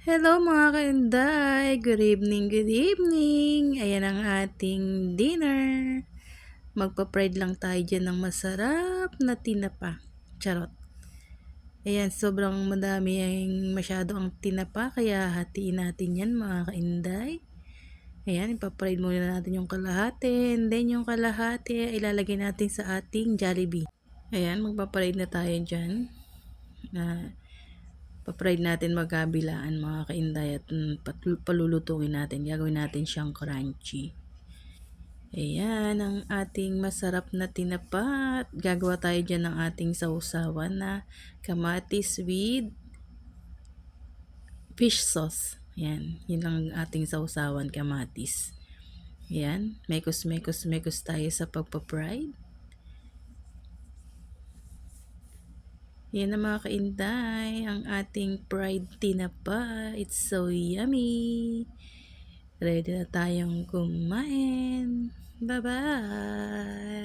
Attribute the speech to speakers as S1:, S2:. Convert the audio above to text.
S1: Hello mga kainday! Good evening, good evening! Ayan ang ating dinner. Magpa-fried lang tayo dyan ng masarap na tinapa. Charot. Ayan, sobrang madami masyado ang tinapa, kaya hatiin natin yan mga kainday. Ayan, ipa-fried muna natin yung kalahati. And then yung kalahati, ilalagay natin sa ating Jollibee. Ayan, magpa-fried na tayo dyan. Pa-fried natin magkabilaan mga kainday at palulutuin natin. Gagawin natin siyang crunchy. Ayan ang ating masarap na tinapa. Gagawa tayo dyan ng ating sausawan na kamatis with fish sauce. Ayan, yun lang ang ating sausawan, kamatis. Ayan, mekos tayo sa pagpa-fried. Yan na mga kainday, ang ating fried tinapa. It's so yummy! Ready na tayong kumain. Bye-bye!